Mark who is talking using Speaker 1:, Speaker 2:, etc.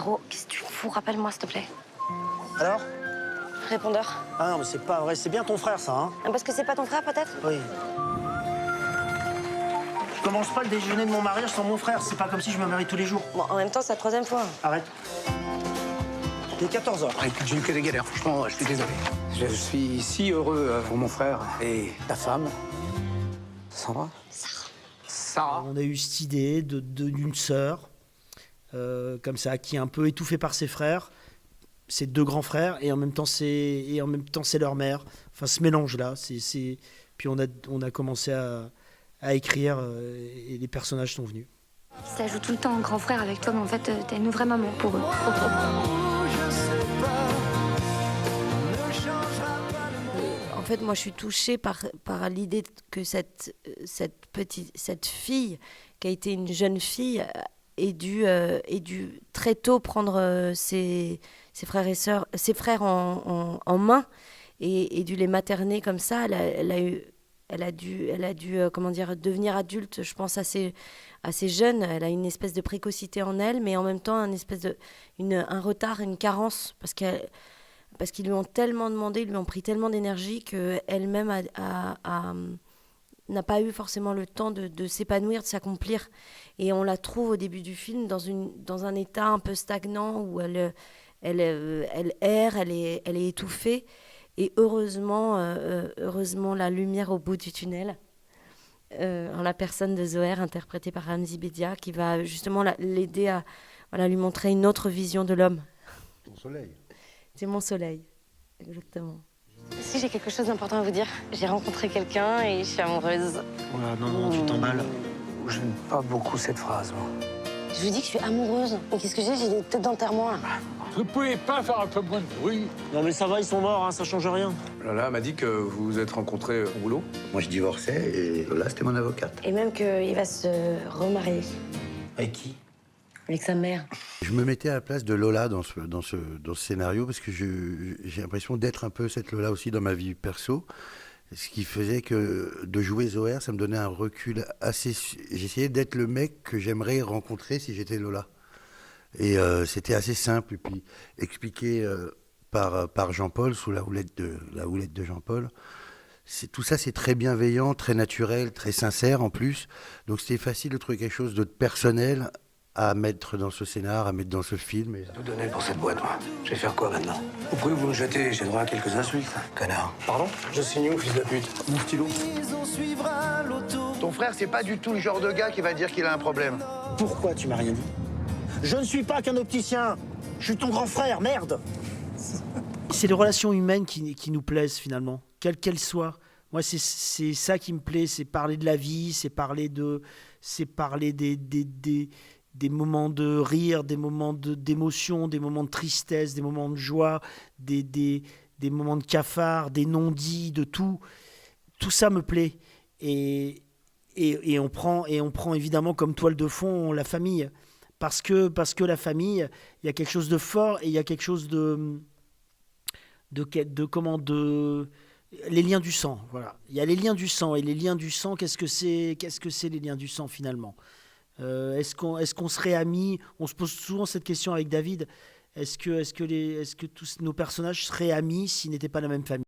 Speaker 1: Pierrot, qu'est-ce que tu fous? Rappelle-moi, s'il te plaît.
Speaker 2: Alors?
Speaker 1: Répondeur.
Speaker 2: Ah non, mais c'est pas vrai. C'est bien ton frère, ça, hein?
Speaker 1: Ah, parce que c'est pas ton frère, peut-être?
Speaker 2: Oui. Je commence pas le déjeuner de mon mariage sans mon frère. C'est pas comme si je me marie tous les jours.
Speaker 1: Bon, en même temps, c'est la troisième fois.
Speaker 2: Arrête. Il est 14 h.
Speaker 3: Ah, écoute, j'ai eu que des galères, franchement, je suis désolé. Je suis si heureux pour mon frère et ta femme. Sandra? Sarah.
Speaker 2: On a eu cette idée d'une sœur, comme ça, qui est un peu étouffée par ses frères, ses deux grands frères, et en même temps c'est leur mère. Enfin, ce mélange-là, puis on a commencé à écrire, et les personnages sont venus.
Speaker 4: Ça joue tout le temps en grand frère avec toi, mais en fait, t'es une vraie maman pour eux.
Speaker 5: En fait, moi, je suis touchée par l'idée que cette fille, qui a été une jeune fille, ait dû très tôt prendre ses frères et sœurs, ses frères en main et dû les materner comme ça. Elle a dû comment dire, devenir adulte, je pense, assez jeune. Elle a une espèce de précocité en elle, mais en même temps un retard, une carence, parce qu'ils lui ont tellement demandé, ils lui ont pris tellement d'énergie qu'elle-même n'a pas eu forcément le temps de s'épanouir, de s'accomplir. Et on la trouve au début du film dans un état un peu stagnant où elle erre, elle est étouffée. Et heureusement, la lumière au bout du tunnel, en la personne de Zoher, interprétée par Ramzy Bedia, qui va justement l'aider à lui montrer une autre vision de l'homme.
Speaker 6: Ton soleil.
Speaker 5: C'est mon soleil, exactement.
Speaker 1: Si j'ai quelque chose d'important à vous dire, j'ai rencontré quelqu'un et je suis amoureuse.
Speaker 2: Voilà, non, tu t'emballes.
Speaker 3: J'aime pas beaucoup cette phrase, moi.
Speaker 1: Je vous dis que je suis amoureuse. Mais qu'est-ce que j'ai des têtes d'enterrement, là.
Speaker 7: Vous pouvez pas faire un peu moins de bruit?
Speaker 2: Non mais ça va, ils sont morts, hein, ça change rien.
Speaker 8: Lola m'a dit que vous vous êtes rencontrés au boulot.
Speaker 6: Moi, je divorçais et Lola, c'était mon avocate.
Speaker 1: Et même qu'il va se remarier
Speaker 2: Avec qui?
Speaker 1: avec sa mère.
Speaker 6: Je me mettais à la place de Lola dans ce scénario parce que j'ai l'impression d'être un peu cette Lola aussi dans ma vie perso. Ce qui faisait que de jouer Zoher, ça me donnait un recul assez... J'essayais d'être le mec que j'aimerais rencontrer si j'étais Lola. Et c'était assez simple. Et puis expliqué par Jean-Paul, sous la houlette de Jean-Paul. Tout ça, c'est très bienveillant, très naturel, très sincère en plus. Donc c'était facile de trouver quelque chose de personnel à mettre dans ce scénar, à mettre dans ce film. Et...
Speaker 3: Tout donné pour cette boîte, moi. Je vais faire quoi maintenant? Vous pouvez vous me jeter, j'ai droit à quelques insultes. Connard.
Speaker 2: Pardon?
Speaker 3: Je signe où, fils de pute?
Speaker 2: Mon stylo.
Speaker 9: Ton frère, c'est pas du tout le genre de gars qui va dire qu'il a un problème.
Speaker 2: Pourquoi tu m'as rien dit? Je ne suis pas qu'un opticien. Je suis ton grand frère, merde. C'est les relations humaines qui nous plaisent finalement, quelles qu'elles soient. Moi, c'est ça qui me plaît, c'est parler de la vie, c'est parler des moments de rire, des moments d'émotion, des moments de tristesse, des moments de joie, des moments de cafard, des non-dits, de tout. Tout ça me plaît. Et on prend évidemment comme toile de fond la famille. Parce que la famille, il y a quelque chose de fort et il y a quelque chose les liens du sang, voilà. Il y a les liens du sang, et les liens du sang, qu'est-ce que c'est les liens du sang finalement? Est-ce qu'on serait amis? On se pose souvent cette question avec David. Est-ce que tous nos personnages seraient amis s'ils n'étaient pas de la même famille?